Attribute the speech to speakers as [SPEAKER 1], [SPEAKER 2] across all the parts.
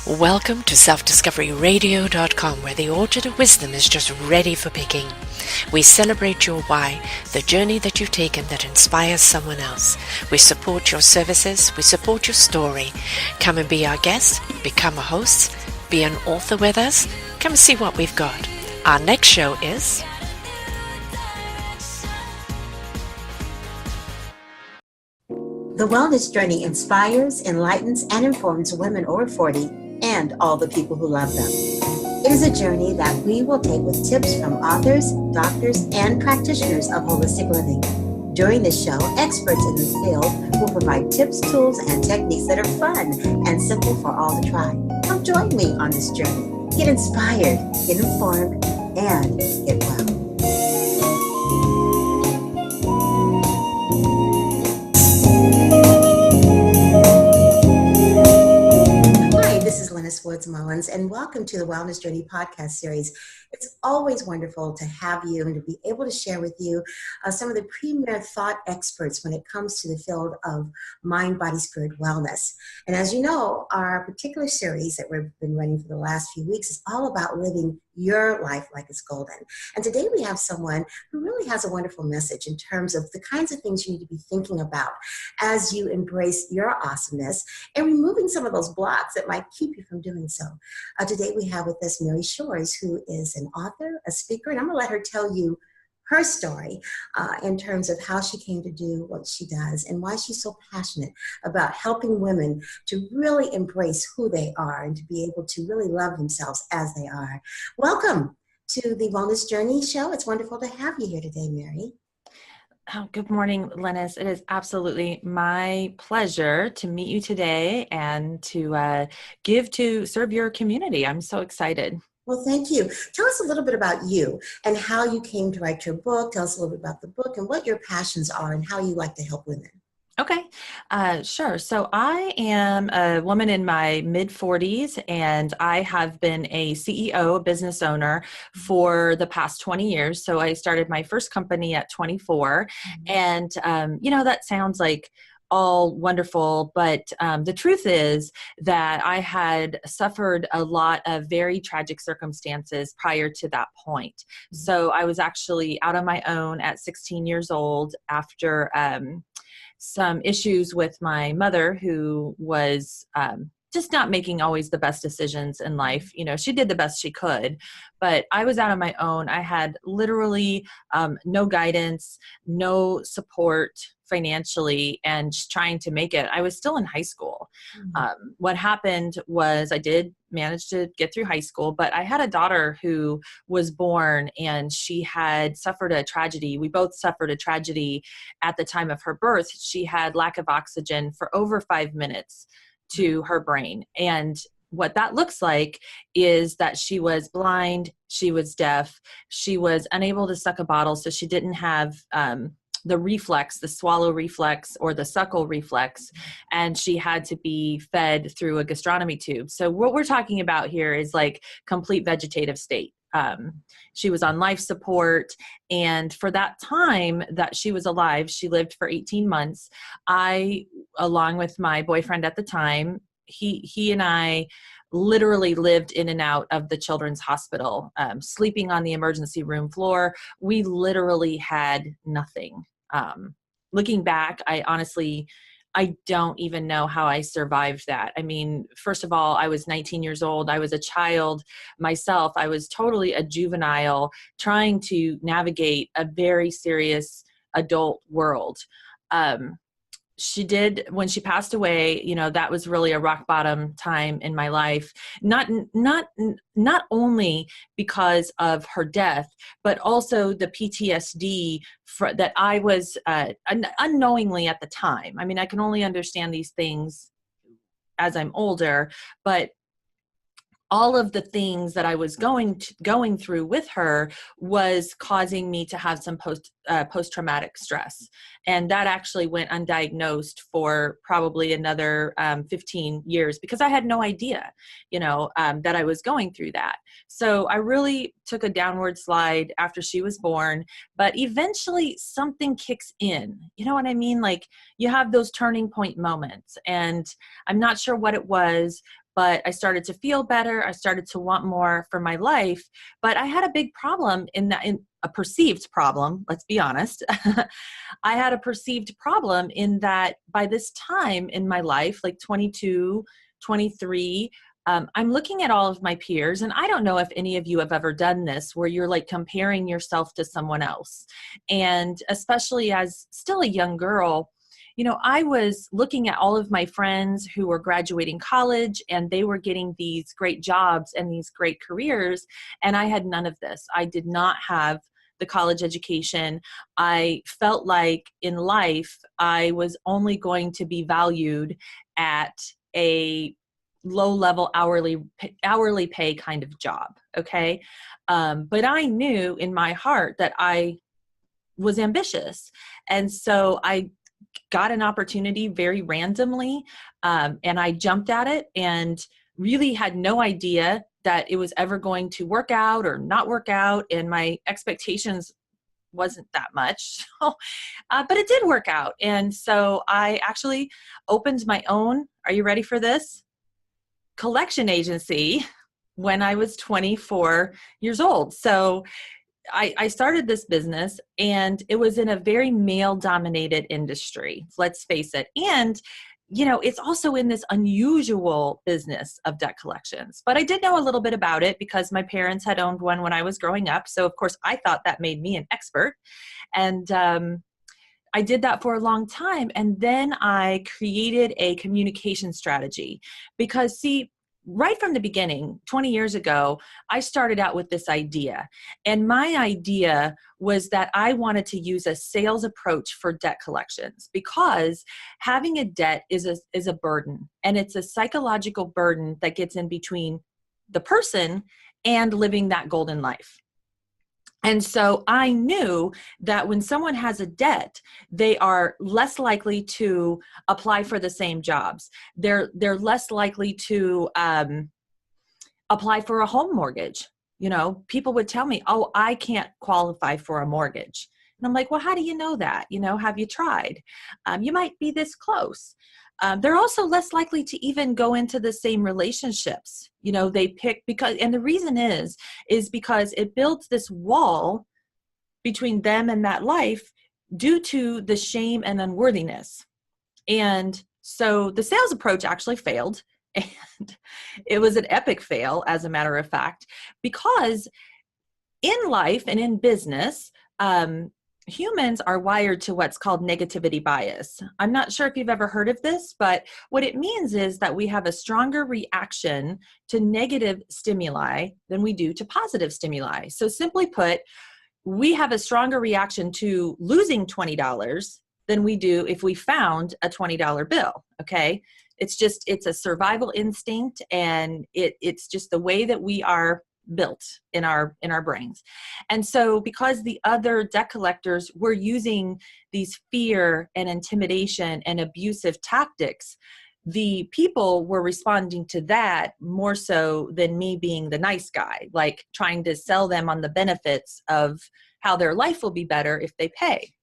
[SPEAKER 1] Welcome to selfdiscoveryradio.com, where the orchard of wisdom is just ready for picking. We celebrate your why, the journey that you've taken that inspires someone else. We support your services, we support your story. Come and be our guest, become a host, be an author with us. Come and see what we've got. Our next show is...
[SPEAKER 2] The Wellness Journey inspires, enlightens, and informs women over 40 and all the people who love them. It is a journey that we will take with tips from authors, doctors, and practitioners of holistic living. During this show, experts in the field will provide tips, tools, and techniques that are fun and simple for all to try. Come join me on this journey. Get inspired, get informed, and get well. Woods-Mullins, and welcome to the Wellness Journey podcast series. It's always wonderful to have you and to be able to share with you some of the premier thought experts when it comes to the field of mind, body, spirit wellness. And as you know, our particular series that we've been running for the last few weeks is all about living your life like it's golden. And today we have someone who really has a wonderful message in terms of the kinds of things you need to be thinking about as you embrace your awesomeness and removing some of those blocks that might keep you from doing so. Today we have with us Mary Shores, who is an author, a speaker, and I'm going to let her tell you her story in terms of how she came to do what she does and why she's so passionate about helping women to really embrace who they are and to be able to really love themselves as they are. Welcome to the Wellness Journey show. It's wonderful to have you here today, Mary.
[SPEAKER 3] Oh, good morning, Lennis. It is absolutely my pleasure to meet you today and to serve your community. I'm so excited.
[SPEAKER 2] Well, thank you. Tell us a little bit about you and how you came to write your book. Tell us a little bit about the book and what your passions are and how you like to help women.
[SPEAKER 3] Okay, sure. So I am a woman in my mid-40s, and I have been a CEO, a business owner, for the past 20 years. So I started my first company at 24, and, that sounds like all wonderful, but the truth is that I had suffered a lot of very tragic circumstances prior to that point. So I was actually out on my own at 16 years old after some issues with my mother, who was just not making always the best decisions in life. You know, she did the best she could, but I was out on my own. I had literally no guidance, no support financially, and just trying to make it. I was still in high school. What happened was I did manage to get through high school, but I had a daughter who was born and she had suffered a tragedy. We both suffered a tragedy at the time of her birth. She had lack of oxygen for over 5 minutes to her brain. And what that looks like is that she was blind, she was deaf, she was unable to suck a bottle, so she didn't have the reflex, the swallow reflex or the suckle reflex, and she had to be fed through a gastronomy tube. So what we're talking about here is like complete vegetative state. She was on life support, and for that time that she was alive, she lived for 18 months. I, along with my boyfriend at the time, he and I literally lived in and out of the children's hospital, sleeping on the emergency room floor. We literally had nothing. Looking back, I don't even know how I survived that. I mean, first of all, I was 19 years old. I was a child myself. I was totally a juvenile trying to navigate a very serious adult world. When she passed away, that was really a rock bottom time in my life. Not only because of her death, but also the PTSD that I was unknowingly at the time. I mean, I can only understand these things as I'm older, but all of the things that I was going through with her was causing me to have some post-traumatic stress. And that actually went undiagnosed for probably another 15 years because I had no idea, that I was going through that. So I really took a downward slide after she was born, but eventually something kicks in. You know what I mean? Like you have those turning point moments, and I'm not sure what it was, but I started to feel better. I started to want more for my life, but I had a big problem in a perceived problem. Let's be honest. I had a perceived problem in that by this time in my life, like 22, 23, I'm looking at all of my peers, and I don't know if any of you have ever done this where you're like comparing yourself to someone else. And especially as still a young girl, I was looking at all of my friends who were graduating college and they were getting these great jobs and these great careers. And I had none of this. I did not have the college education. I felt like in life, I was only going to be valued at a low-level hourly pay kind of job. Okay. But I knew in my heart that I was ambitious. And so I got an opportunity very randomly, and I jumped at it and really had no idea that it was ever going to work out or not work out. And my expectations wasn't that much, but it did work out. And so I actually opened my own, are you ready for this? Collection agency when I was 24 years old. So I started this business, and it was in a very male-dominated industry, let's face it. And, it's also in this unusual business of debt collections. But I did know a little bit about it because my parents had owned one when I was growing up. So, of course, I thought that made me an expert. And I did that for a long time. And then I created a communication strategy because, see, right from the beginning, 20 years ago, I started out with this idea. And my idea was that I wanted to use a sales approach for debt collections because having a debt is a burden. And it's a psychological burden that gets in between the person and living that golden life. And so I knew that when someone has a debt, they are less likely to apply for the same jobs. They're less likely to apply for a home mortgage. People would tell me, oh, I can't qualify for a mortgage. And I'm like, well, how do you know that? Have you tried? You might be this close. They're also less likely to even go into the same relationships. They pick and the reason is because it builds this wall between them and that life due to the shame and unworthiness. And so the sales approach actually failed, and it was an epic fail, as a matter of fact, because in life and in business, humans are wired to what's called negativity bias. I'm not sure if you've ever heard of this, but what it means is that we have a stronger reaction to negative stimuli than we do to positive stimuli. So simply put, we have a stronger reaction to losing $20 than we do if we found a $20 bill, okay? It's a survival instinct, and it's just the way that we are built in our brains. And so because the other debt collectors were using these fear and intimidation and abusive tactics, the people were responding to that more so than me being the nice guy, like trying to sell them on the benefits of how their life will be better if they pay.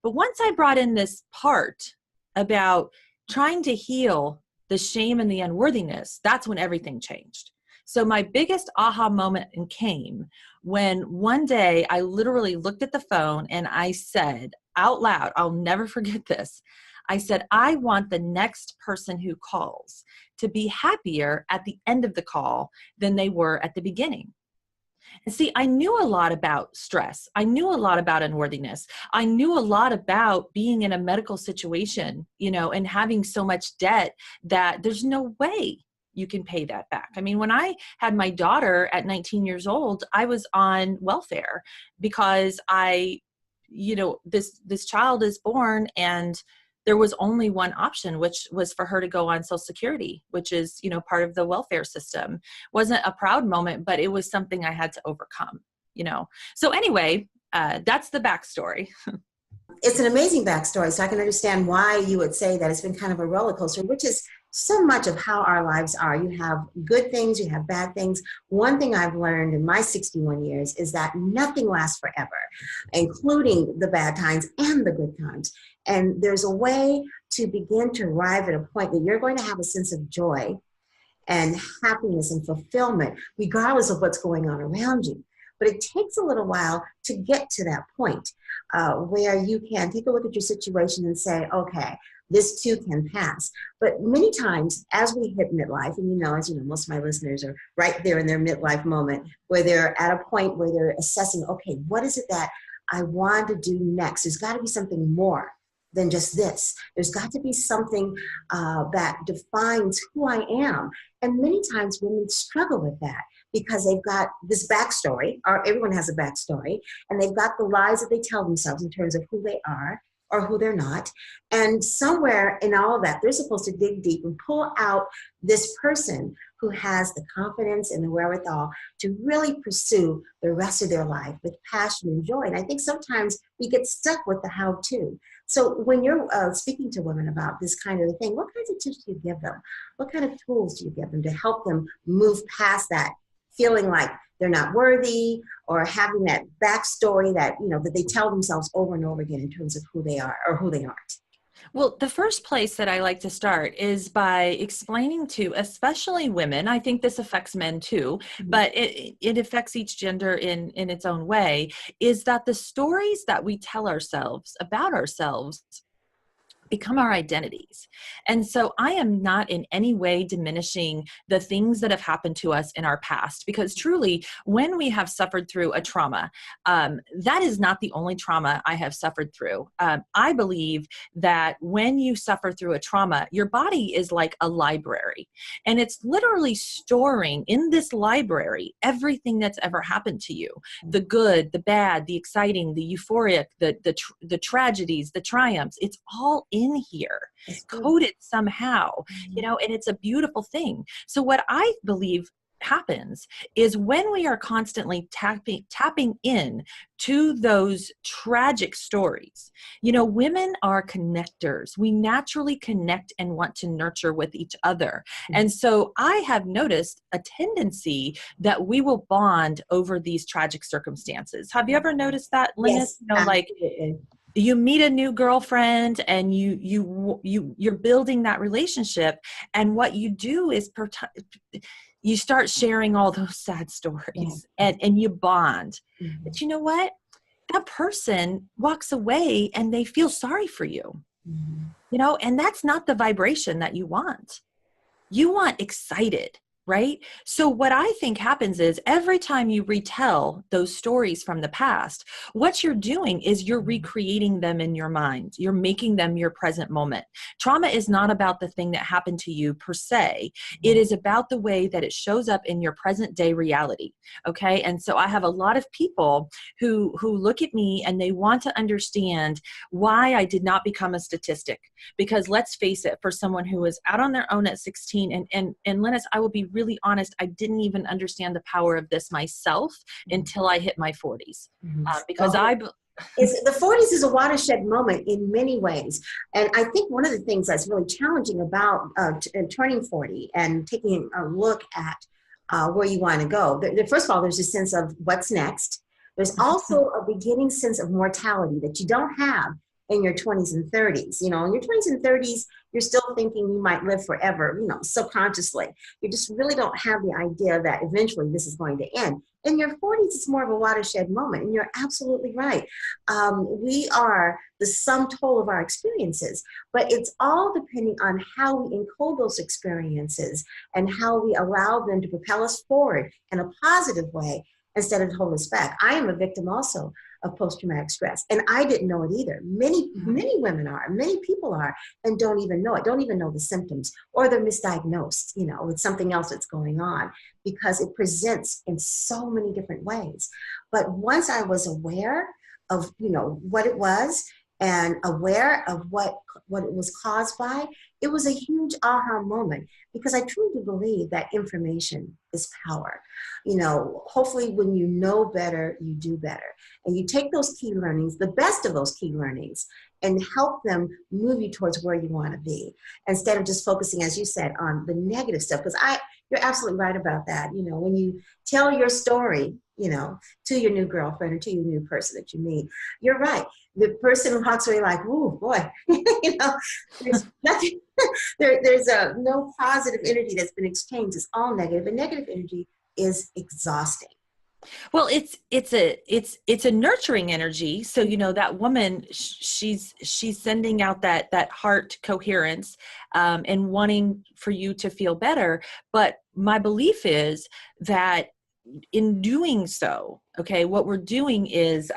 [SPEAKER 3] But once I brought in this part about trying to heal the shame and the unworthiness, that's when everything changed. So my biggest aha moment came when one day I literally looked at the phone and I said out loud, I'll never forget this. I said, I want the next person who calls to be happier at the end of the call than they were at the beginning. And see, I knew a lot about stress. I knew a lot about unworthiness. I knew a lot about being in a medical situation, and having so much debt that there's no way you can pay that back. I mean, when I had my daughter at 19 years old, I was on welfare because this child is born and there was only one option, which was for her to go on Social Security, which is, part of the welfare system. Wasn't a proud moment, but it was something I had to overcome, So anyway, that's the backstory.
[SPEAKER 2] It's an amazing backstory, so I can understand why you would say that it's been kind of a roller coaster, which is so much of how our lives are. You have good things, you have bad things. One thing I've learned in my 61 years is that nothing lasts forever, including the bad times and the good times. And there's a way to begin to arrive at a point that you're going to have a sense of joy and happiness and fulfillment, regardless of what's going on around you. But it takes a little while to get to that point where you can take a look at your situation and say, okay, this too can pass. But many times as we hit midlife, and as you know, most of my listeners are right there in their midlife moment where they're at a point where they're assessing, okay, what is it that I want to do next? There's got to be something more than just this. There's got to be something that defines who I am. And many times women struggle with that because they've got this backstory, or everyone has a backstory, and they've got the lies that they tell themselves in terms of who they are or who they're not. And somewhere in all of that, they're supposed to dig deep and pull out this person who has the confidence and the wherewithal to really pursue the rest of their life with passion and joy. And I think sometimes we get stuck with the how-to. So when you're speaking to women about this kind of a thing, what kinds of tips do you give them? What kind of tools do you give them to help them move past that feeling like they're not worthy, or having that backstory that, that they tell themselves over and over again in terms of who they are or who they aren't?
[SPEAKER 3] Well, the first place that I like to start is by explaining to, especially women, I think this affects men too, but it affects each gender in its own way, is that the stories that we tell ourselves about ourselves become our identities. And so I am not in any way diminishing the things that have happened to us in our past, because truly, when we have suffered through a trauma, that is not the only trauma I have suffered through. I believe that when you suffer through a trauma, your body is like a library, and it's literally storing in this library everything that's ever happened to you. The good, the bad, the exciting, the euphoric, the tragedies, the triumphs, it's all in here, coded somehow, and it's a beautiful thing. So what I believe happens is when we are constantly tapping in to those tragic stories, women are connectors. We naturally connect and want to nurture with each other. And so I have noticed a tendency that we will bond over these tragic circumstances. Have you ever noticed that, Linus?
[SPEAKER 2] Yes,
[SPEAKER 3] like you meet a new girlfriend and you're building that relationship, and what you do is you start sharing all those sad stories, and you bond. But you know what? That person walks away and they feel sorry for you, and that's not the vibration that you want. You want excited, right? So what I think happens is every time you retell those stories from the past, what you're doing is you're recreating them in your mind. You're making them your present moment. Trauma is not about the thing that happened to you per se. It is about the way that it shows up in your present day reality. Okay. And so I have a lot of people who look at me and they want to understand why I did not become a statistic. Because let's face it, for someone who was out on their own at 16, and Linus, I will be really honest, I didn't even understand the power of this myself until I hit my 40s. Because the
[SPEAKER 2] 40s is a watershed moment in many ways. And I think one of the things that's really challenging about turning 40 and taking a look at where you want to go. First of all, there's a sense of what's next. There's also a beginning sense of mortality that you don't have in your 20s and 30s. In your 20s and 30s, you're still thinking you might live forever, subconsciously. You just really don't have the idea that eventually this is going to end. In your 40s, it's more of a watershed moment, and you're absolutely right. We are the sum total of our experiences, but it's all depending on how we encode those experiences and how we allow them to propel us forward in a positive way instead of hold us back. I am a victim also of post-traumatic stress, and I didn't know it either. Many women are, many people are, and don't even know it, don't even know the symptoms, or they're misdiagnosed, with something else that's going on, because it presents in so many different ways. But once I was aware of, what it was, and aware of what it was caused by, it was a huge aha moment, because I truly believe that information is power. Hopefully when you know better, you do better. And you take those key learnings, the best of those key learnings, and help them move you towards where you want to be, instead of just focusing, as you said, on the negative stuff. Because you're absolutely right about that. When you tell your story, to your new girlfriend or to your new person that you meet. You're right. The person who walks away like, "Ooh, boy," there's nothing. There's no positive energy that's been exchanged. It's all negative, and negative energy is exhausting.
[SPEAKER 3] Well, it's a nurturing energy. So, that woman, she's sending out that heart coherence, and wanting for you to feel better. But my belief is that in doing so, okay, what we're doing is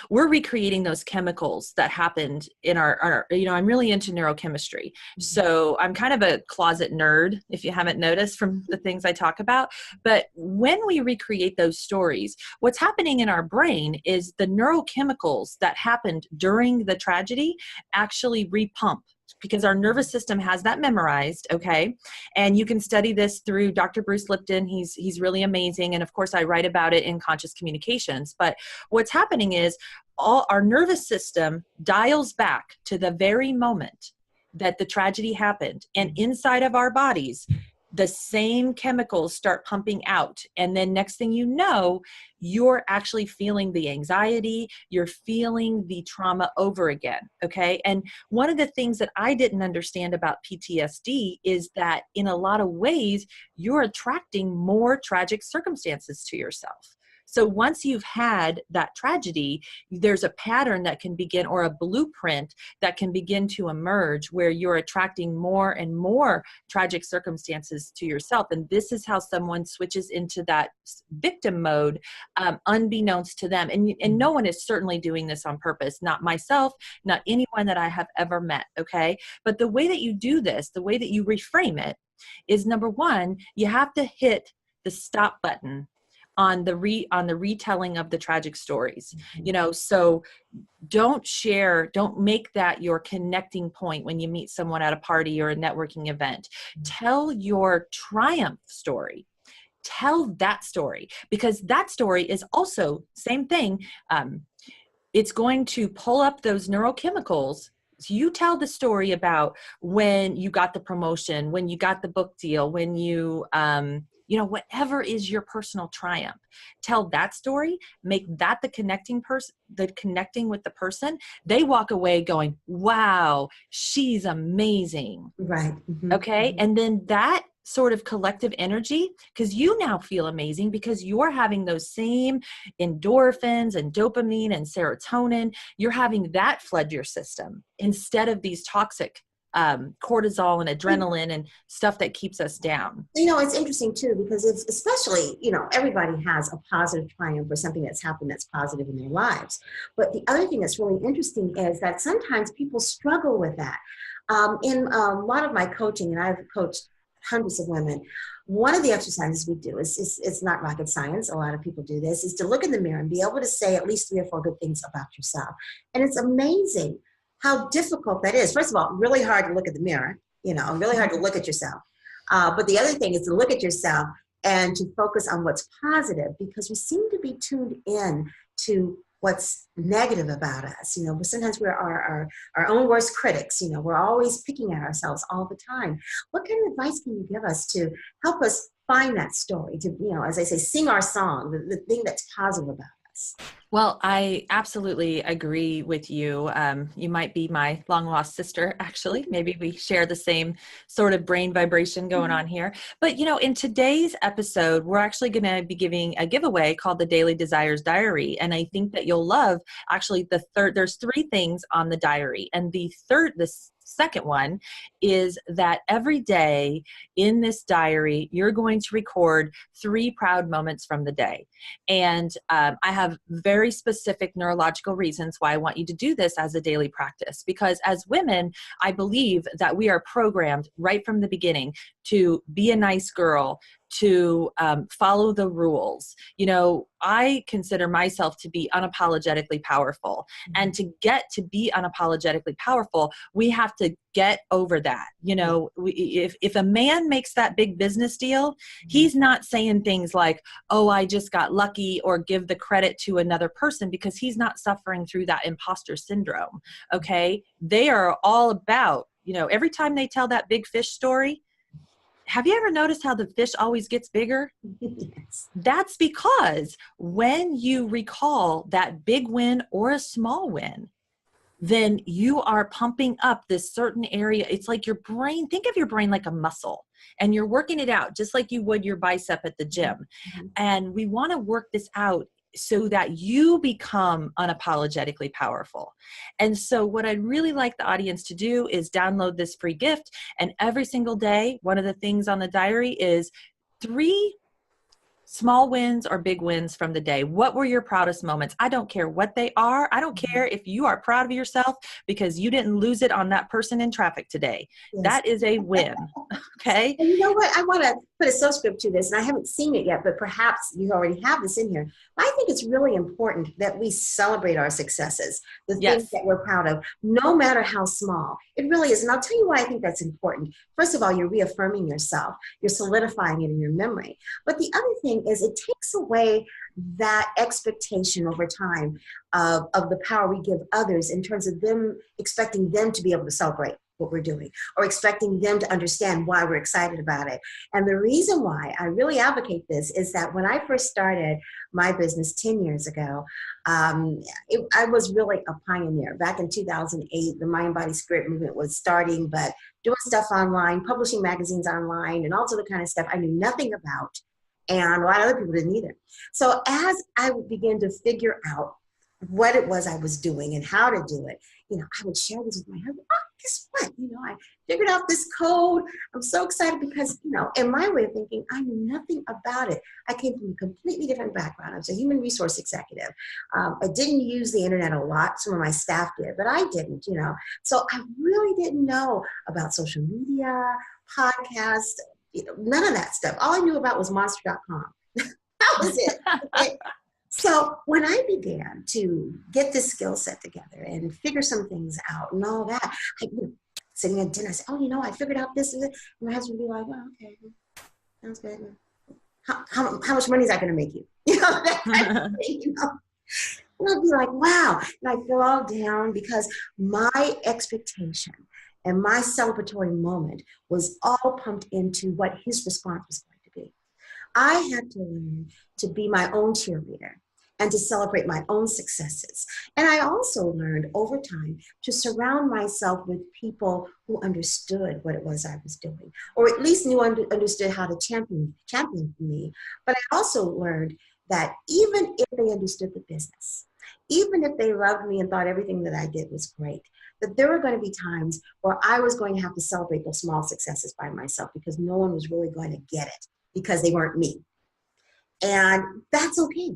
[SPEAKER 3] we're recreating those chemicals that happened in our, I'm really into neurochemistry. So I'm kind of a closet nerd, if you haven't noticed from the things I talk about. But when we recreate those stories, what's happening in our brain is the neurochemicals that happened during the tragedy actually repump, because our nervous system has that memorized, okay? And you can study this through Dr. Bruce Lipton. He's really amazing. And of course, I write about it in Conscious Communications. But what's happening is all our nervous system dials back to the very moment that the tragedy happened. And inside of our bodies, the same chemicals start pumping out. And then next thing you know, you're actually feeling the anxiety, you're feeling the trauma over again, okay? And one of the things that I didn't understand about PTSD is that in a lot of ways, you're attracting more tragic circumstances to yourself. So once you've had that tragedy, there's a pattern that can begin, or a blueprint that can begin to emerge, where you're attracting more and more tragic circumstances to yourself. And this is how someone switches into that victim mode, unbeknownst to them. And no one is certainly doing this on purpose, not myself, not anyone that I have ever met, okay? But the way that you do this, the way that you reframe it is, number one, you have to hit the stop button on the retelling of the tragic stories. So don't make that your connecting point when you meet someone at a party or a networking event. Tell your triumph story. Tell that story, because that story is also same thing. It's going to pull up those neurochemicals. So you tell the story about when you got the promotion, when you got the book deal, when you, whatever is your personal triumph, tell that story, make that the connecting with the person. They walk away going, wow, she's amazing.
[SPEAKER 2] Right. Mm-hmm.
[SPEAKER 3] Okay.
[SPEAKER 2] Mm-hmm.
[SPEAKER 3] And then that sort of collective energy, because you now feel amazing because you're having those same endorphins and dopamine and serotonin. You're having that flood your system instead of these toxic cortisol and adrenaline and stuff that keeps us down.
[SPEAKER 2] It's interesting too, because it's especially, everybody has a positive triumph or something that's happened that's positive in their lives. But the other thing that's really interesting is that sometimes people struggle with that. In a lot of my coaching, and I've coached hundreds of women, one of the exercises we do is it's not rocket science. A lot of people do this, is to look in the mirror and be able to say at least 3 or 4 good things about yourself. And it's amazing how difficult that is. First of all, really hard to look at the mirror, really hard to look at yourself. But the other thing is to look at yourself and to focus on what's positive, because we seem to be tuned in to what's negative about us. But sometimes we're our own worst critics. We're always picking at ourselves all the time. What kind of advice can you give us to help us find that story, to, as I say, sing our song, the thing that's positive about us?
[SPEAKER 3] Well, I absolutely agree with you. You might be my long lost sister, actually. Maybe we share the same sort of brain vibration going on here. But, in today's episode, we're actually going to be giving a giveaway called the Daily Desires Diary. And I think that you'll love, actually, there's 3 things on the diary. And the second one is that every day in this diary, you're going to record 3 proud moments from the day. And I have very specific neurological reasons why I want you to do this as a daily practice, because as women, I believe that we are programmed right from the beginning to be a nice girl, to follow the rules. I consider myself to be unapologetically powerful. And to get to be unapologetically powerful, we have to get over that. If a man makes that big business deal, he's not saying things like, oh, I just got lucky, or give the credit to another person, because he's not suffering through that imposter syndrome. Okay. They are all about, every time they tell that big fish story, Have you ever noticed how the fish always gets bigger?
[SPEAKER 2] Yes.
[SPEAKER 3] That's because when you recall that big win or a small win, then you are pumping up this certain area. It's like your brain, think of your brain like a muscle, and you're working it out just like you would your bicep at the gym.
[SPEAKER 2] Mm-hmm.
[SPEAKER 3] And we want to work this out so that you become unapologetically powerful. And so what I'd really like the audience to do is download this free gift. And every single day, one of the things on the diary is 3 small wins or big wins from the day. What were your proudest moments? I don't care what they are. I don't care if you are proud of yourself because you didn't lose it on that person in traffic today.
[SPEAKER 2] Yes.
[SPEAKER 3] That is a win. Okay.
[SPEAKER 2] And you know what? I want to put a subscript to this, and I haven't seen it yet, but perhaps you already have this in here. I think it's really important that we celebrate our successes, the things that we're proud of, no matter how small. It really is. And I'll tell you why I think that's important. First of all, you're reaffirming yourself. You're solidifying it in your memory. But the other thing is it takes away that expectation over time of the power we give others in terms of them expecting them to be able to celebrate what we're doing or expecting them to understand why we're excited about it. And the reason why I really advocate this is that when I first started my business 10 years ago, I was really a pioneer. Back in 2008, the Mind, Body, Spirit movement was starting, but doing stuff online, publishing magazines online, and all sort of kind of stuff I knew nothing about. And a lot of other people didn't either. So as I began to figure out what it was I was doing and how to do it, I would share this with my husband. Oh, guess what? I figured out this code. I'm so excited because, in my way of thinking, I knew nothing about it. I came from a completely different background. I was a human resource executive. I didn't use the internet a lot. Some of my staff did, but I didn't, So I really didn't know about social media, podcasts, none of that stuff. All I knew about was monster.com. That was it. Okay? So when I began to get this skill set together and figure some things out and all that, sitting at dinner, I said, oh, I figured out this and that. And my husband would be like, well, okay, sounds good. How much money is that going to make you? That kind of thing, And I'd be like, wow. And I feel all down because my expectation and my celebratory moment was all pumped into what his response was going to be. I had to learn to be my own cheerleader and to celebrate my own successes. And I also learned over time to surround myself with people who understood what it was I was doing, or at least understood how to champion for me. But I also learned that even if they understood the business, even if they loved me and thought everything that I did was great, that there were going to be times where I was going to have to celebrate those small successes by myself because no one was really going to get it because they weren't me. And that's okay.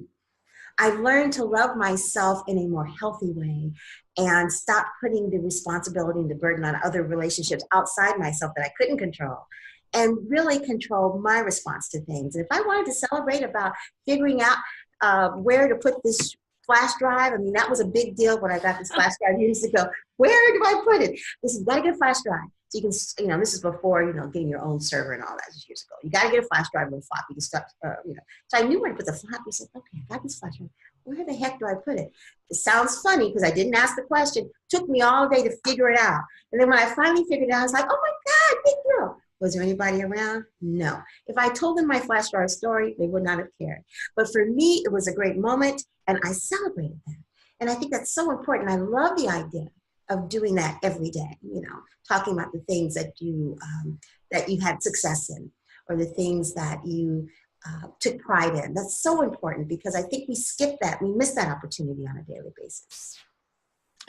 [SPEAKER 2] I learned to love myself in a more healthy way and stop putting the responsibility and the burden on other relationships outside myself that I couldn't control, and really control my response to things. And if I wanted to celebrate about figuring out where to put this flash drive, that was a big deal when I got this flash drive years ago. Where do I put it? Listen, you got to get a flash drive. So you can, this is before, getting your own server and all that years ago. You got to get a flash drive and a floppy. You start, So I knew where to put the floppy. I said, okay, I got this flash drive. Where the heck do I put it? It sounds funny because I didn't ask the question. It took me all day to figure it out. And then when I finally figured it out, I was like, oh my God, big deal. Was there anybody around? No. If I told them my flash drive story, they would not have cared. But for me, it was a great moment and I celebrated that. And I think that's so important. I love the idea of doing that every day, talking about the things that you had success in, or the things that you took pride in. That's so important because I think we skip that. We miss that opportunity on a daily basis.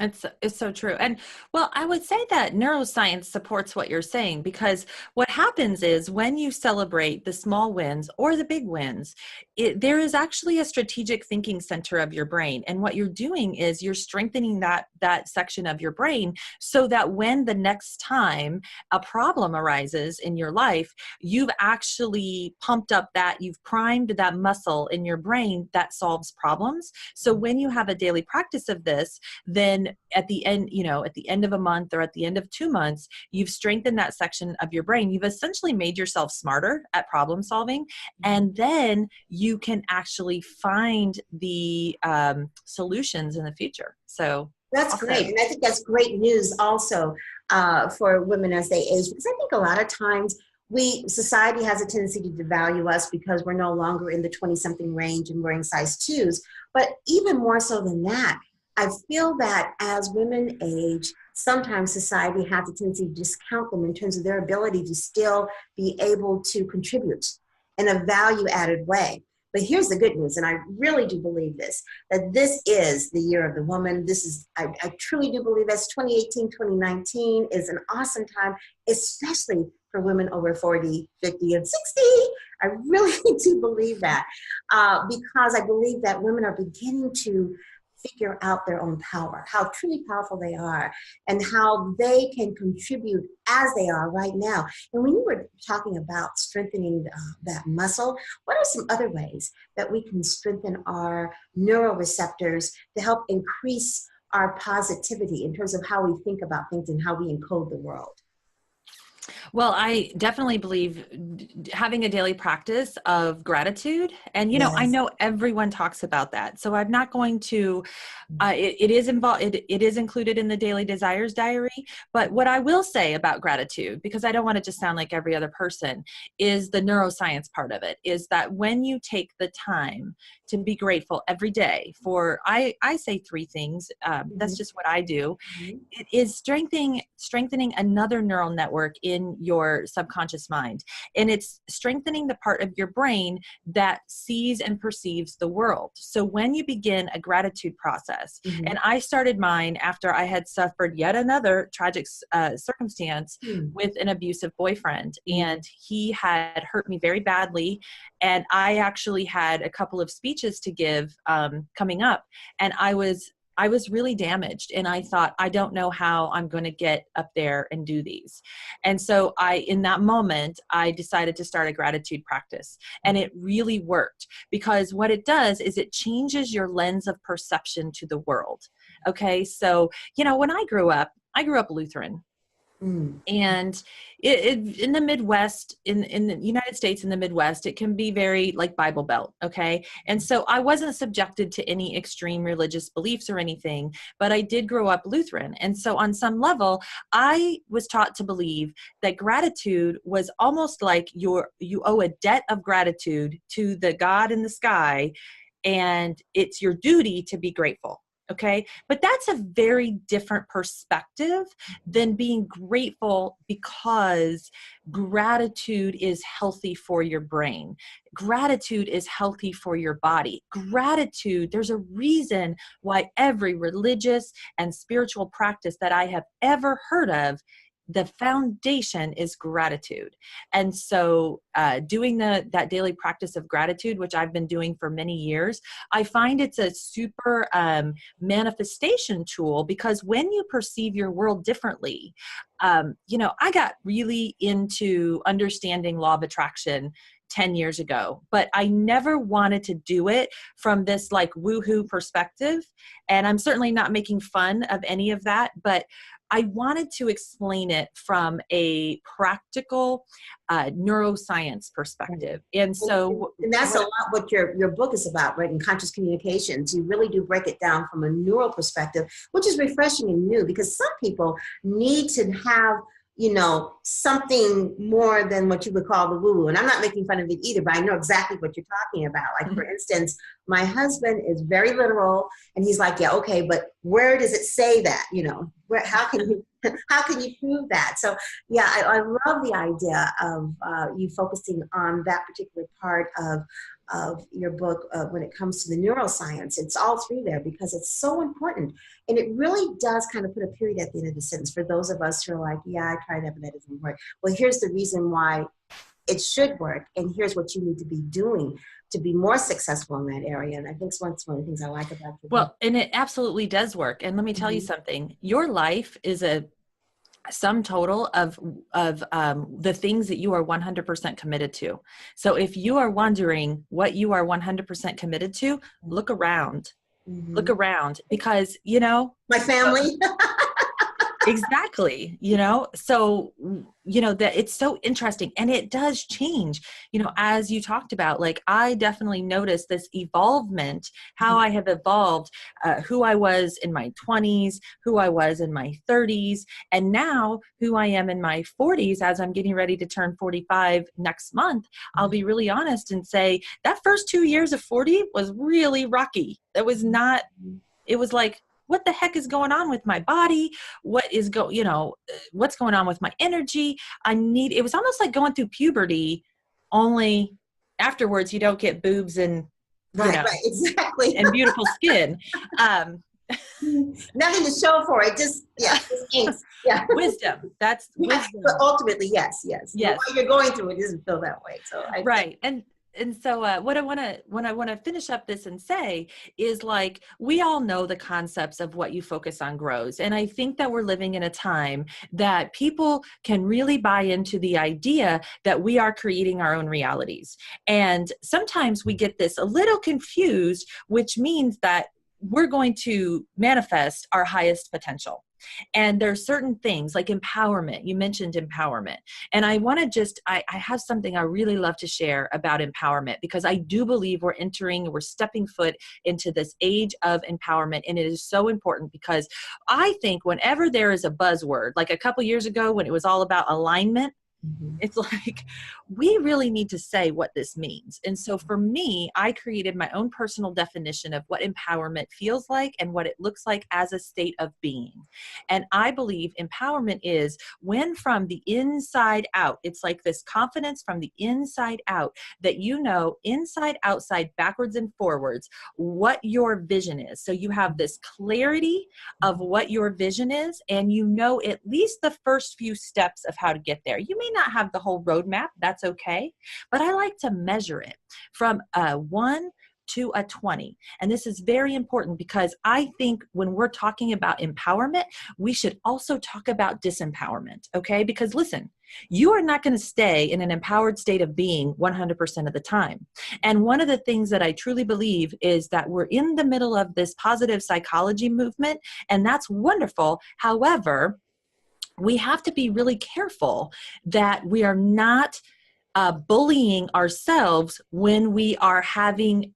[SPEAKER 3] It's so true. And well, I would say that neuroscience supports what you're saying, because what happens is when you celebrate the small wins or the big wins, there is actually a strategic thinking center of your brain. And what you're doing is you're strengthening that section of your brain so that when the next time a problem arises in your life, you've actually pumped up you've primed that muscle in your brain that solves problems. So when you have a daily practice of this, then at the end of a month or at the end of 2 months, you've strengthened that section of your brain. You've essentially made yourself smarter at problem solving. And then you can actually find the solutions in the future. So
[SPEAKER 2] that's
[SPEAKER 3] awesome.
[SPEAKER 2] Great. And I think that's great news also for women as they age, because I think a lot of times society has a tendency to devalue us because we're no longer in the 20-something range and wearing size 2s. But even more so than that, I feel that as women age, sometimes society has a tendency to discount them in terms of their ability to still be able to contribute in a value-added way. But here's the good news, and I really do believe this, that this is the year of the woman. I truly do believe this. 2018, 2019 is an awesome time, especially for women over 40, 50, and 60. I really do believe that because I believe that women are beginning to figure out their own power, how truly powerful they are, and how they can contribute as they are right now. And when you were talking about strengthening that muscle, what are some other ways that we can strengthen our neuroreceptors to help increase our positivity in terms of how we think about things and how we encode the world?
[SPEAKER 3] Well, I definitely believe having a daily practice of gratitude. And, you know, I
[SPEAKER 2] Yes.
[SPEAKER 3] know everyone talks about that. So I'm not going to, it is involved, it is included in the Daily Desires Diary. But what I will say about gratitude, because I don't want to just sound like every other person, is the neuroscience part of it, is that when you take the time to be grateful every day for, I say 3 things. That's just what I do. It is strengthening another neural network in your subconscious mind. And it's strengthening the part of your brain that sees and perceives the world. So when you begin a gratitude process, and I started mine after I had suffered yet another tragic circumstance with an abusive boyfriend, and he had hurt me very badly. And I actually had a couple of speeches to give coming up, and I was really damaged, and I thought, I don't know how I'm going to get up there and do these. And so in that moment, I decided to start a gratitude practice, and it really worked, because what it does is it changes your lens of perception to the world. Okay. So, you know, when I grew up Lutheran. And in the Midwest, in the United States, in the Midwest, it can be very like Bible Belt. Okay. And so I wasn't subjected to any extreme religious beliefs or anything, but I did grow up Lutheran. And so on some level, I was taught to believe that gratitude was almost like you owe a debt of gratitude to the God in the sky, and it's your duty to be grateful. Okay. But that's a very different perspective than being grateful, because gratitude is healthy for your brain. Gratitude is healthy for your body. Gratitude, there's a reason why every religious and spiritual practice that I have ever heard of, the foundation is gratitude. And so doing that daily practice of gratitude, which I've been doing for many years, I find it's a super manifestation tool, because when you perceive your world differently, you know, I got really into understanding law of attraction 10 years ago, but I never wanted to do it from this like woohoo perspective. And I'm certainly not making fun of any of that, but I wanted to explain it from a practical neuroscience perspective. And so,
[SPEAKER 2] and that's a lot what your book is about, right? In conscious communications, you really do break it down from a neural perspective, which is refreshing and new, because some people need to have, you know, something more than what you would call the woo. And I'm not making fun of it either, but I know exactly what you're talking about. Like, for instance, my husband is very literal, and he's like, yeah, okay, but where does it say that? You know, how can you prove that? So yeah, I love the idea of you focusing on that particular part of your book when it comes to the neuroscience. It's all through there because it's so important. And it really does kind of put a period at the end of the sentence for those of us who are like, yeah, I tried that, but that doesn't work. Well, here's the reason why it should work, and here's what you need to be doing to be more successful in that area. And I think it's one of the things I like about your book.
[SPEAKER 3] And it absolutely does work. And let me tell you something, your life is a sum total of the things that you are 100% committed to. So if you are wondering what you are 100% committed to, look around, look around, because, you know,
[SPEAKER 2] my family.
[SPEAKER 3] Exactly. So, that it's so interesting, and it does change, as you talked about. Like, I definitely noticed this evolvement, how I have evolved, who I was in my 20s, who I was in my 30s, and now who I am in my 40s. As I'm getting ready to turn 45 next month, I'll be really honest and say that first 2 years of 40 was really rocky. That was not, it was like, what the heck is going on with my body? What's going on with my energy? It was almost like going through puberty, only afterwards you don't get boobs and,
[SPEAKER 2] Right, exactly.
[SPEAKER 3] and beautiful skin.
[SPEAKER 2] Nothing to show for it. Just angst. Yeah.
[SPEAKER 3] Wisdom. That's wisdom.
[SPEAKER 2] But ultimately, yes.
[SPEAKER 3] Yes.
[SPEAKER 2] While you're going through it, it doesn't feel that way. So
[SPEAKER 3] right. And so what I want to finish up this and say is, like, we all know the concepts of what you focus on grows. And I think that we're living in a time that people can really buy into the idea that we are creating our own realities. And sometimes we get this a little confused, which means that we're going to manifest our highest potential. And there's certain things like empowerment. You mentioned empowerment. And I want to I have something I really love to share about empowerment, because I do believe we're stepping foot into this age of empowerment. And it is so important, because I think whenever there is a buzzword, like a couple years ago when it was all about alignment, it's like, we really need to say what this means. And so for me, I created my own personal definition of what empowerment feels like and what it looks like as a state of being. And I believe empowerment is when from the inside out, it's like this confidence from the inside out, that inside, outside, backwards and forwards, what your vision is. So you have this clarity of what your vision is, and at least the first few steps of how to get there. You may not have the whole roadmap. That's okay. But I like to measure it from a 1 to a 20. And this is very important, because I think when we're talking about empowerment, we should also talk about disempowerment. Okay. Because listen, you are not going to stay in an empowered state of being 100% of the time. And one of the things that I truly believe is that we're in the middle of this positive psychology movement, and that's wonderful. However, we have to be really careful that we are not bullying ourselves when we are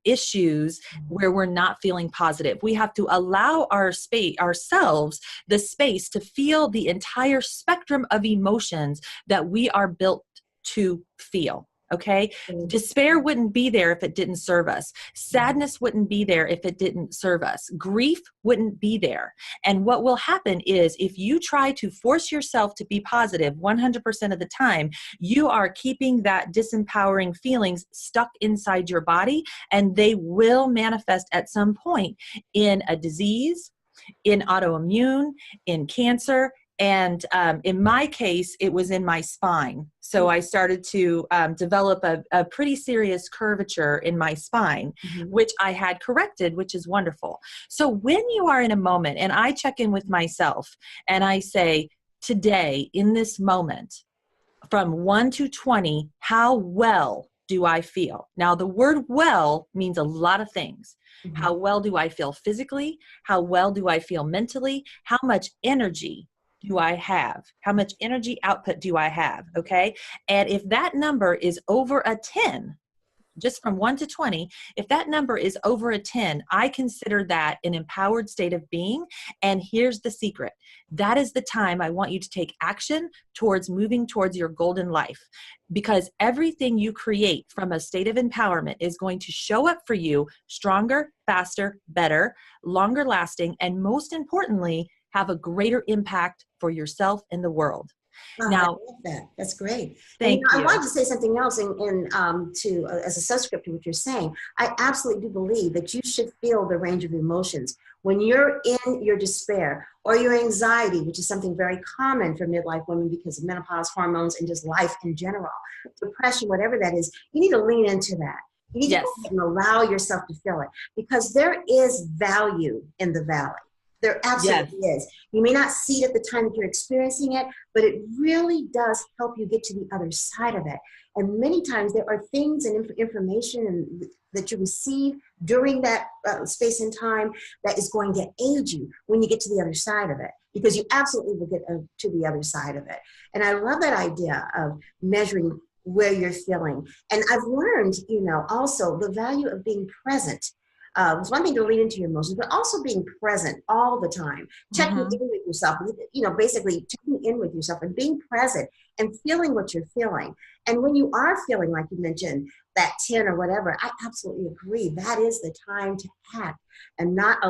[SPEAKER 3] issues where we're not feeling positive. We have to allow ourselves the space to feel the entire spectrum of emotions that we are built to feel. Okay. Despair wouldn't be there if it didn't serve us. Sadness wouldn't be there if it didn't serve us. Grief wouldn't be there. And what will happen is, if you try to force yourself to be positive 100% of the time, you are keeping that disempowering feelings stuck inside your body, and they will manifest at some point in a disease, in autoimmune, in cancer. And in my case, it was in my spine. So I started to develop a pretty serious curvature in my spine, which I had corrected, which is wonderful. So when you are in a moment, and I check in with myself and I say, today, in this moment, from 1 to 20, how well do I feel? Now, the word well means a lot of things. How well do I feel physically? How well do I feel mentally? How much energy do I have? How much energy output do I have? Okay. And if that number is over a 10, just from 1 to 20, if that number is over a 10, I consider that an empowered state of being. And here's the secret. That is the time I want you to take action towards moving towards your golden life, because everything you create from a state of empowerment is going to show up for you stronger, faster, better, longer lasting, and most importantly, have a greater impact for yourself and the world.
[SPEAKER 2] Oh,
[SPEAKER 3] Now,
[SPEAKER 2] I love that. That's great.
[SPEAKER 3] Thank you.
[SPEAKER 2] I wanted to say something else as a subscript to what you're saying. I absolutely do believe that you should feel the range of emotions. When you're in your despair or your anxiety, which is something very common for midlife women because of menopause, hormones, and just life in general, depression, whatever that is, you need to lean into that. You need to go ahead and allow yourself to feel it, because there is value in the valley. There absolutely is. You may not see it at the time that you're experiencing it, but it really does help you get to the other side of it. And many times there are things and information that you receive during that space and time that is going to aid you when you get to the other side of it, because you absolutely will get to the other side of it. And I love that idea of measuring where you're feeling. And I've learned, also the value of being present. It's one thing to lean into your emotions, but also being present all the time, checking in with yourself, basically checking in with yourself and being present and feeling what you're feeling. And when you are feeling, like you mentioned, that 10 or whatever, I absolutely agree. That is the time to act and not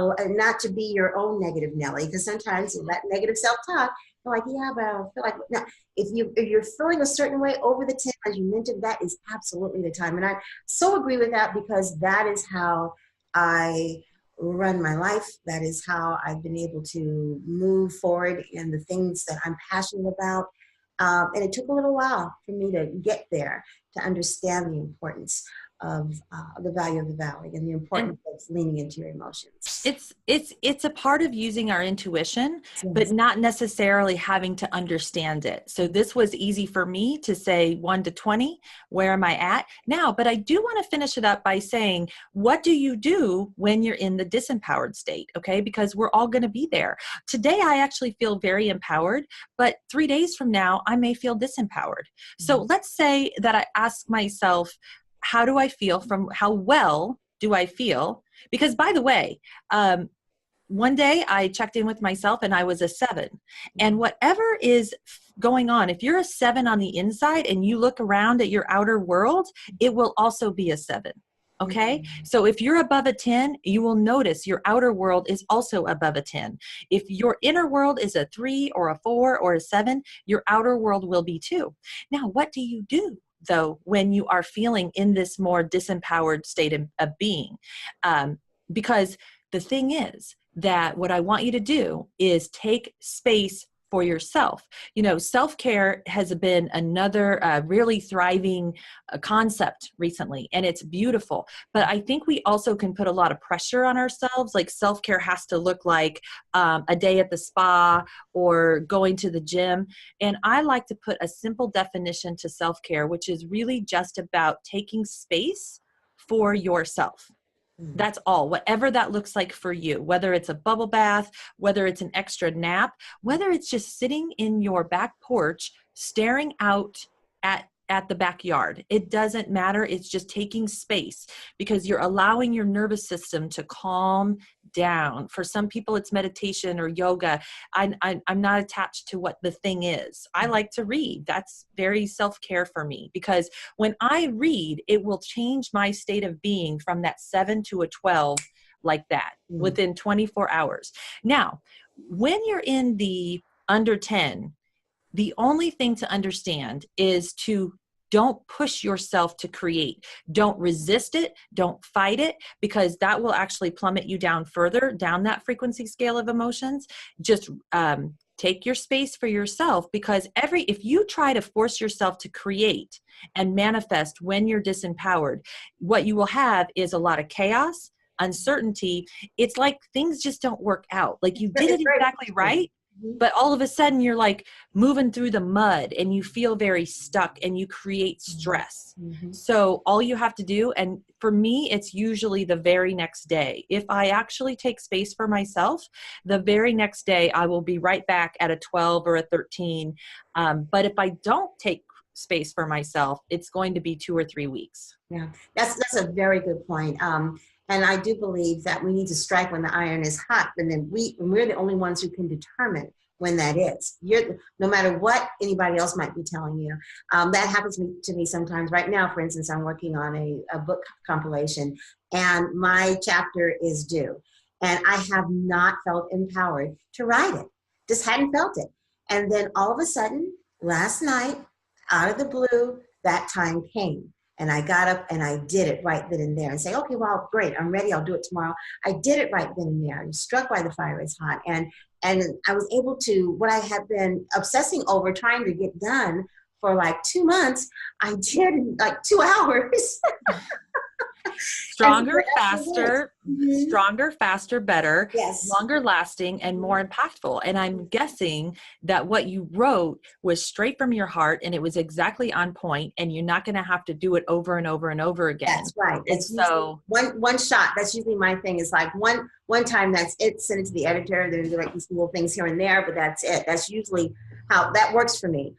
[SPEAKER 2] to be your own negative Nelly, because sometimes that negative self-talk, you're like, yeah, but I don't feel like, no. If you're feeling a certain way over the 10, as you mentioned, that is absolutely the time. And I so agree with that, because that is how I run my life. That is how I've been able to move forward in the things that I'm passionate about. And it took a little while for me to get there, to understand the importance of the value of the valley and the importance of leaning into your emotions.
[SPEAKER 3] It's a part of using our intuition, but not necessarily having to understand it. So this was easy for me to say 1 to 20, where am I at now? But I do want to finish it up by saying, what do you do when you're in the disempowered state? Okay, because we're all going to be there. Today, I actually feel very empowered, but 3 days from now, I may feel disempowered. So let's say that I ask myself, how do I feel? From how well do I feel? Because, by the way, one day I checked in with myself and I was a 7. And whatever is going on, if you're a 7 on the inside and you look around at your outer world, it will also be a 7. Okay. So if you're above a 10, you will notice your outer world is also above a 10. If your inner world is a 3 or a 4 or a 7, your outer world will be too. Now, what do you do, though, when you are feeling in this more disempowered state of being? Because the thing is that what I want you to do is take space for yourself. Self-care has been another really thriving concept recently, and it's beautiful. But I think we also can put a lot of pressure on ourselves. Like, self-care has to look like a day at the spa or going to the gym. And I like to put a simple definition to self-care, which is really just about taking space for yourself. That's all, whatever that looks like for you, whether it's a bubble bath, whether it's an extra nap, whether it's just sitting in your back porch, staring out at the backyard. It doesn't matter. It's just taking space, because you're allowing your nervous system to calm down. For some people, it's meditation or yoga. I'm not attached to what the thing is. I like to read. That's very self-care for me, because when I read, it will change my state of being from that 7 to a 12 like that within 24 hours. Now, when you're in the under 10, the only thing to understand is to don't push yourself to create. Don't resist it. Don't fight it, because that will actually plummet you down further, down that frequency scale of emotions. Just take your space for yourself, because if you try to force yourself to create and manifest when you're disempowered, what you will have is a lot of chaos, uncertainty. It's like things just don't work out. Like, you did it exactly right, but all of a sudden you're like moving through the mud and you feel very stuck and you create stress. So all you have to do, and for me, it's usually the very next day. If I actually take space for myself, the very next day I will be right back at a 12 or a 13. But if I don't take space for myself, it's going to be 2 or 3 weeks.
[SPEAKER 2] Yeah, that's a very good point. And I do believe that we need to strike when the iron is hot, and then we're the only ones who can determine when that is. No matter what anybody else might be telling you. That happens to me sometimes. Right now, for instance, I'm working on a book compilation, and my chapter is due. And I have not felt empowered to write it. Just hadn't felt it. And then all of a sudden, last night, out of the blue, that time came. And I got up and I did it right then and there, and say, okay, well, great, I'm ready, I'll do it tomorrow. I did it right then and there. I was struck by the fire is hot. And I was able to, what I had been obsessing over trying to get done for like 2 months, I did in like 2 hours.
[SPEAKER 3] Stronger, faster, stronger, faster, better,
[SPEAKER 2] Yes.
[SPEAKER 3] longer lasting, and more impactful. And I'm guessing that what you wrote was straight from your heart and it was exactly on point, and you're not going to have to do it over and over and over again.
[SPEAKER 2] That's right.
[SPEAKER 3] And
[SPEAKER 2] It's
[SPEAKER 3] so
[SPEAKER 2] one shot. That's usually my thing, is like one time, that's it. Send it to the editor. There's like these little things here and there, but that's it. That's usually how that works for me.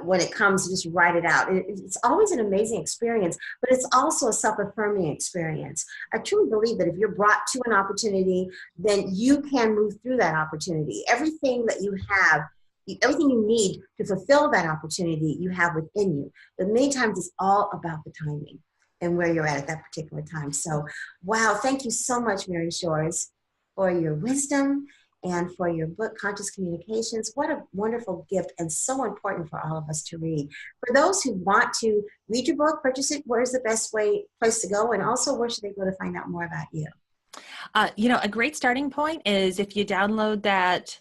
[SPEAKER 2] When it comes to just write it out. It's always an amazing experience, but it's also a self-affirming experience. I truly believe that if you're brought to an opportunity, then you can move through that opportunity. Everything that you have, everything you need to fulfill that opportunity, you have within you. But many times it's all about the timing and where you're at that particular time. So, wow, thank you so much, Mary Shores, for your wisdom and for your book, Conscious Communications. What a wonderful gift, and so important for all of us to read. For those who want to read your book, purchase it, where's the best place to go? And also, where should they go to find out more about you?
[SPEAKER 3] A great starting point is if you download that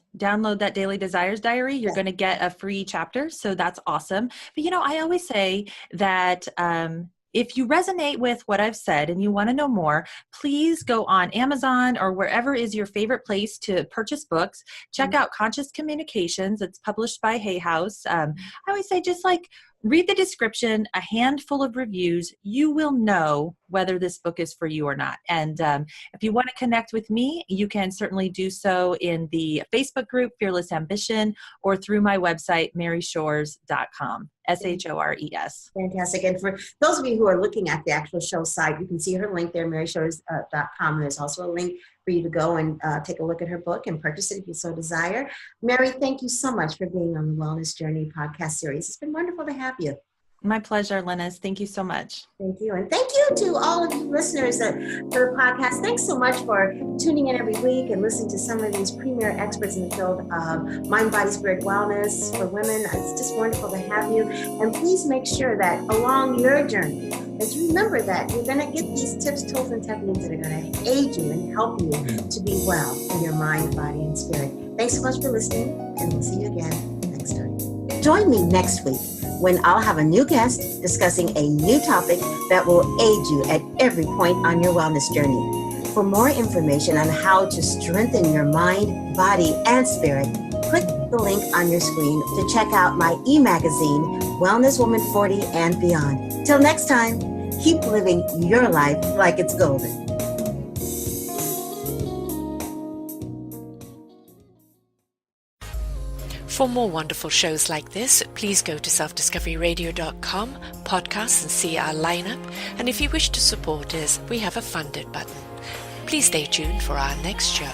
[SPEAKER 3] Daily Desires Diary, you're going to get a free chapter. So that's awesome. But, I always say that, if you resonate with what I've said and you want to know more, please go on Amazon or wherever is your favorite place to purchase books. Check out Conscious Communications. It's published by Hay House. I always say, just like, read the description, a handful of reviews. You will know whether this book is for you or not. And if you want to connect with me, you can certainly do so in the Facebook group, Fearless Ambition, or through my website, maryshores.com, SHORES.
[SPEAKER 2] Fantastic. And for those of you who are looking at the actual show site, you can see her link there, maryshores.com. There's also a link for you to go and take a look at her book and purchase it if you so desire. Mary, thank you so much for being on the Wellness Journey podcast series. It's been wonderful to have you.
[SPEAKER 3] My pleasure, Linus. Thank you so much.
[SPEAKER 2] Thank you. And thank you to all of you listeners for the podcast. Thanks so much for tuning in every week and listening to some of these premier experts in the field of mind, body, spirit wellness for women. It's just wonderful to have you. And please make sure that along your journey, that you remember that you're going to get these tips, tools, and techniques that are going to aid you and help you to be well in your mind, body, and spirit. Thanks so much for listening, and we'll see you again next time. Join me next week when I'll have a new guest discussing a new topic that will aid you at every point on your wellness journey. For more information on how to strengthen your mind, body, and spirit, click the link on your screen to check out my e-magazine, Wellness Woman 40 and Beyond. Till next time, keep living your life like it's golden.
[SPEAKER 1] For more wonderful shows like this, please go to selfdiscoveryradio.com, podcasts, and see our lineup. And if you wish to support us, we have a funded button. Please stay tuned for our next show.